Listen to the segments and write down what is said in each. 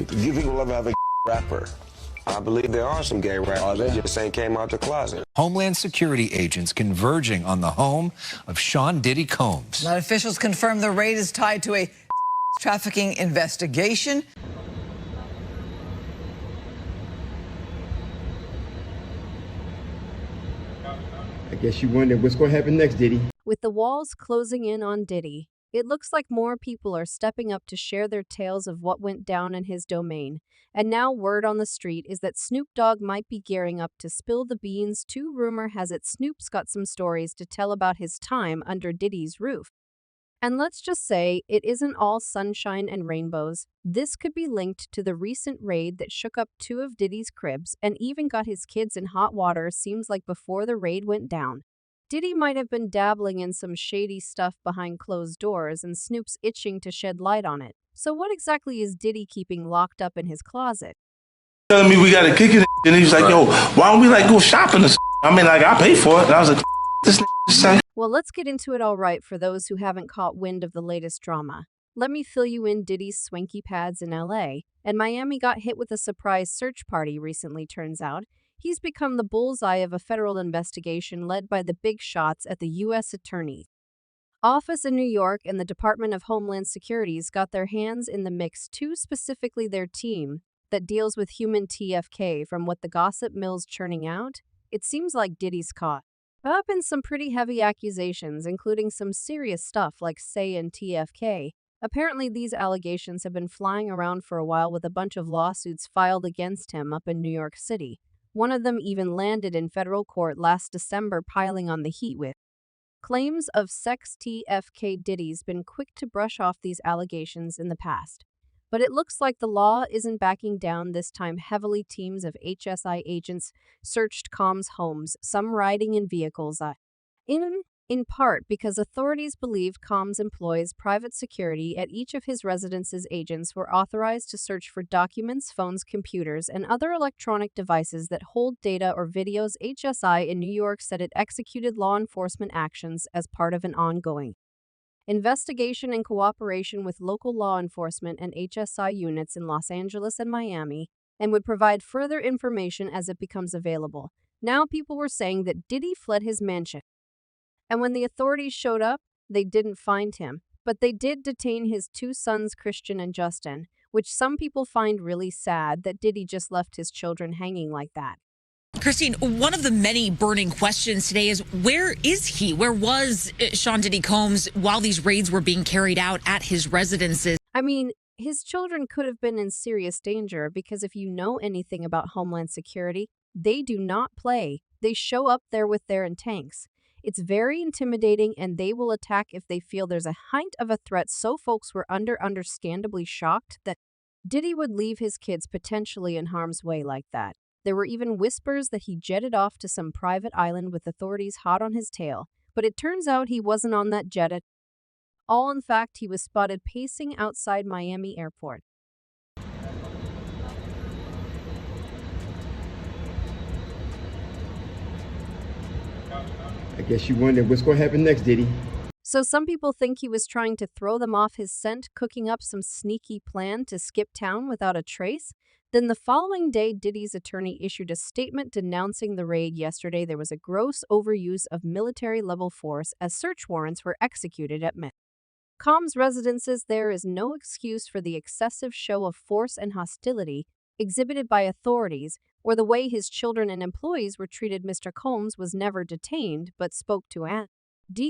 Do you people ever have a rapper? I believe there are some gay rappers that just ain't came out the closet. Homeland Security agents converging on the home of Sean Diddy Combs. Now, officials confirm the raid is tied to a trafficking investigation. I guess you wonder what's going to happen next, Diddy. With the walls closing in on Diddy, it looks like more people are stepping up to share their tales of what went down in his domain. And now word on the street is that Snoop Dogg might be gearing up to spill the beans too. Rumor has it Snoop's got some stories to tell about his time under Diddy's roof. And let's just say, it isn't all sunshine and rainbows. This could be linked to the recent raid that shook up two of Diddy's cribs and even got his kids in hot water. Seems like before the raid went down, Diddy might have been dabbling in some shady stuff behind closed doors, and Snoop's itching to shed light on it. So what exactly is Diddy keeping locked up in his closet? Telling me we got to kick it, and he was like, yo, why don't we go shopping or I mean, I pay for it. And I was like, this say. Well, let's get into it all right for those who haven't caught wind of the latest drama. Let me fill you in. Diddy's swanky pads in LA and Miami got hit with a surprise search party recently. Turns out, he's become the bullseye of a federal investigation led by the big shots at the U.S. Attorney's Office in New York, and the Department of Homeland Security's got their hands in the mix too, specifically their team that deals with human TFK. From what the gossip mill's churning out, it seems like Diddy's caught up in some pretty heavy accusations, including some serious stuff like Say and TFK. Apparently, these allegations have been flying around for a while, with a bunch of lawsuits filed against him up in New York City. One of them even landed in federal court last December, piling on the heat with claims of sex. TFK Diddy's been quick to brush off these allegations in the past, but it looks like the law isn't backing down this time. Heavily teams of HSI agents searched Combs' homes, some riding in vehicles, in part because authorities believe Combs employs private security at each of his residences. Agents were authorized to search for documents, phones, computers, and other electronic devices that hold data or videos. HSI in New York said it executed law enforcement actions as part of an ongoing investigation in cooperation with local law enforcement and HSI units in Los Angeles and Miami, and would provide further information as it becomes available. Now people were saying that Diddy fled his mansion, and when the authorities showed up, they didn't find him, but they did detain his two sons, Christian and Justin, which some people find really sad that Diddy just left his children hanging like that. Christine, one of the many burning questions today is, where is he? Where was Sean Diddy Combs while these raids were being carried out at his residences? I mean, his children could have been in serious danger, because if you know anything about Homeland Security, they do not play. They show up there with their tanks. It's very intimidating, and they will attack if they feel there's a hint of a threat. So folks were understandably shocked that Diddy would leave his kids potentially in harm's way like that. There were even whispers that he jetted off to some private island with authorities hot on his tail, but it turns out he wasn't on that jet at all. In fact, he was spotted pacing outside Miami airport. I guess you wonder what's going to happen next, Diddy. So some people think he was trying to throw them off his scent, cooking up some sneaky plan to skip town without a trace. Then the following day, Diddy's attorney issued a statement denouncing the raid. Yesterday, there was a gross overuse of military-level force as search warrants were executed at Combs' residences. There is no excuse for the excessive show of force and hostility exhibited by authorities, or the way his children and employees were treated. Mr. Combs was never detained, but spoke to and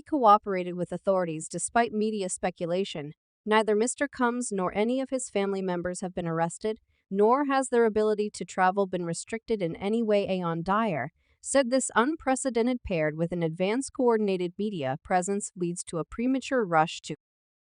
cooperated with authorities despite media speculation. Neither Mr. Combs nor any of his family members have been arrested, nor has their ability to travel been restricted in any way. Aon Dyer said this unprecedented, paired with an advanced coordinated media presence, leads to a premature rush to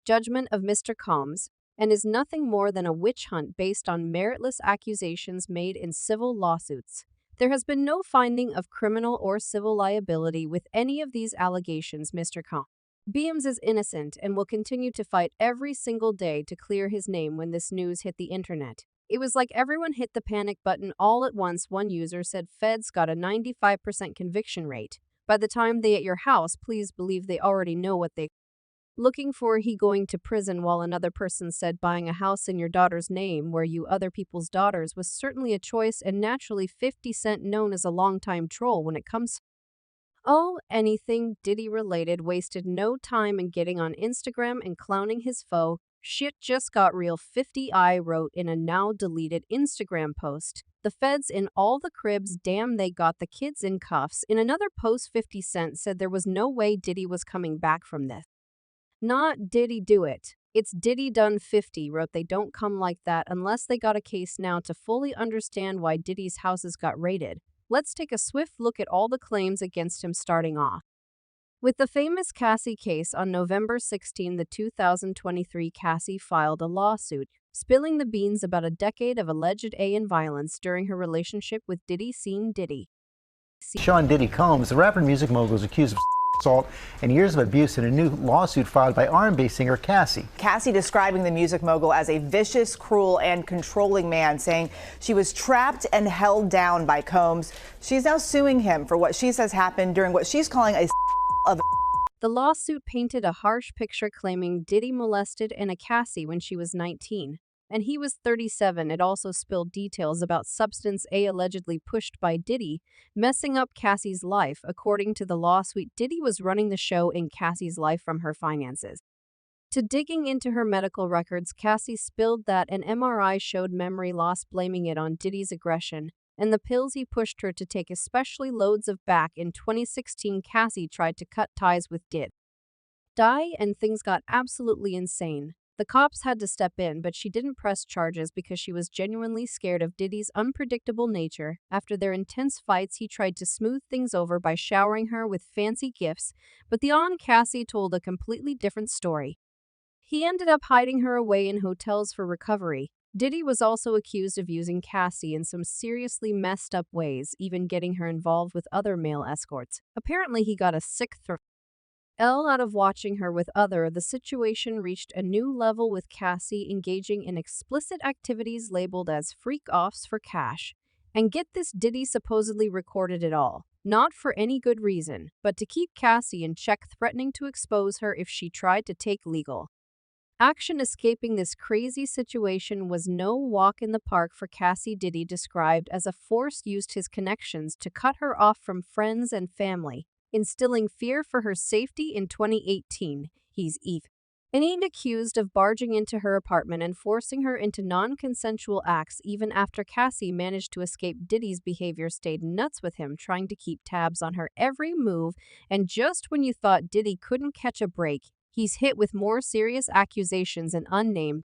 judgment of Mr. Combs and is nothing more than a witch hunt based on meritless accusations made in civil lawsuits. There has been no finding of criminal or civil liability with any of these allegations. Mr. Combs is innocent and will continue to fight every single day to clear his name. When this news hit the internet, it was like everyone hit the panic button all at once. One user said feds got a 95% conviction rate. By the time they at your house, please believe they already know what they looking for he going to prison, while another person said buying a house in your daughter's name where you other people's daughters was certainly a choice, and naturally 50 Cent, known as a longtime troll when it comes anything Diddy related, wasted no time in getting on Instagram and clowning his foe. Shit just got real, 50I wrote in a now deleted Instagram post. The feds in all the cribs, damn, they got the kids in cuffs. In another post, 50 Cent said there was no way Diddy was coming back from this. Not Diddy do it. It's Diddy done. 50 wrote they don't come like that unless they got a case. Now, to fully understand why Diddy's houses got raided, let's take a swift look at all the claims against him, starting off with the famous Cassie case. On November 16, the 2023, Cassie filed a lawsuit, spilling the beans about a decade of alleged violence during her relationship with Diddy. Scene Diddy. Sean Diddy Combs, the rapper and music mogul, is accused of assault and years of abuse in a new lawsuit filed by R&B singer Cassie. Cassie describing the music mogul as a vicious, cruel, and controlling man, saying she was trapped and held down by Combs. She's now suing him for what she says happened during what she's calling a of. The lawsuit painted a harsh picture, claiming Diddy molested Cassie when she was 19 and he was 37. It also spilled details about substance allegedly pushed by Diddy, messing up Cassie's life. According to the lawsuit, Diddy was running the show in Cassie's life, from her finances to digging into her medical records. Cassie spilled that an MRI showed memory loss, blaming it on Diddy's aggression and the pills he pushed her to take, especially loads of. Back in 2016, Cassie tried to cut ties with Diddy, and things got absolutely insane. The cops had to step in, but she didn't press charges because she was genuinely scared of Diddy's unpredictable nature. After their intense fights, he tried to smooth things over by showering her with fancy gifts, but Cassie told a completely different story. He ended up hiding her away in hotels for recovery. Diddy was also accused of using Cassie in some seriously messed up ways, even getting her involved with other male escorts. Apparently, he got a sick thrill out of watching her with other. The situation reached a new level, with Cassie engaging in explicit activities labeled as freak-offs for cash. And get this, Diddy supposedly recorded it all, not for any good reason, but to keep Cassie in check, threatening to expose her if she tried to take legal action. Escaping this crazy situation was no walk in the park for Cassie. Diddy, described as a force, used his connections to cut her off from friends and family, instilling fear for her safety. In 2018, he's accused of barging into her apartment and forcing her into non-consensual acts. Even after Cassie managed to escape, Diddy's behavior stayed nuts, with him trying to keep tabs on her every move. And just when you thought Diddy couldn't catch a break, he's hit with more serious accusations. An unnamed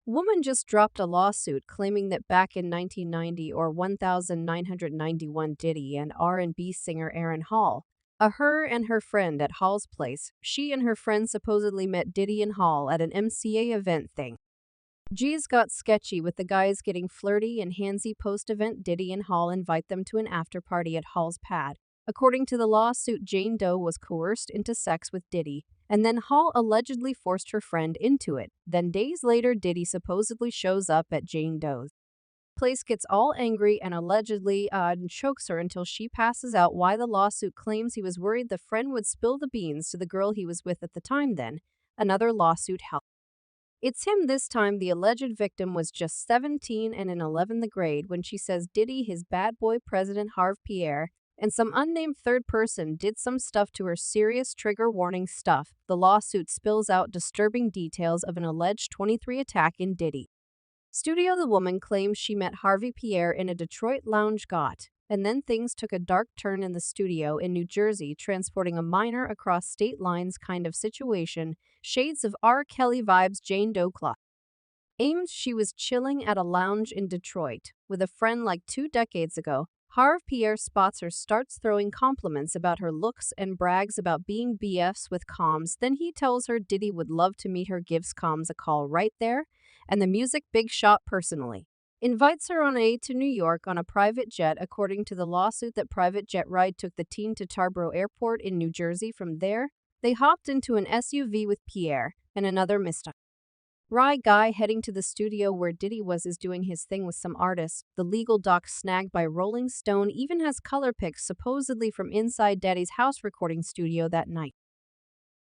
woman just dropped a lawsuit claiming that back in 1990 or 1991, Diddy and R&B singer Aaron Hall, her and her friend at Hall's place. She and her friend supposedly met Diddy and Hall at an MCA event thing. G's got sketchy, with the guys getting flirty and handsy. Post-event, Diddy and Hall invite them to an after-party at Hall's pad. According to the lawsuit, Jane Doe was coerced into sex with Diddy, and then Hall allegedly forced her friend into it. Then days later, Diddy supposedly shows up at Jane Doe's place, gets all angry, and allegedly chokes her until she passes out. Why? The lawsuit claims he was worried the friend would spill the beans to the girl he was with at the time. Then another lawsuit held. It's him this time. The alleged victim was just 17 and in 11th grade when she says Diddy, his bad boy president Harve Pierre, and some unnamed third person did some stuff to her. Serious trigger warning stuff. The lawsuit spills out disturbing details of an alleged 23 attack in Diddy studio. The woman claims she met Harvey Pierre in a Detroit lounge, and then things took a dark turn in the studio in New Jersey, transporting a minor across state lines kind of situation. Shades of R. Kelly vibes. Jane Doe aims she was chilling at a lounge in Detroit with a friend like 2 decades ago. Harve Pierre spots her, starts throwing compliments about her looks and brags about being BFs with Combs. Then he tells her Diddy would love to meet her, gives Combs a call right there, and the music big shot personally invites her on to New York on a private jet. According to the lawsuit, that private jet ride took the teen to Tarboro Airport in New Jersey. From there, they hopped into an SUV with Pierre and another Mr. Right guy heading to the studio where Diddy is doing his thing with some artists. The legal doc snagged by Rolling Stone even has color pics supposedly from inside Daddy's house recording studio that night.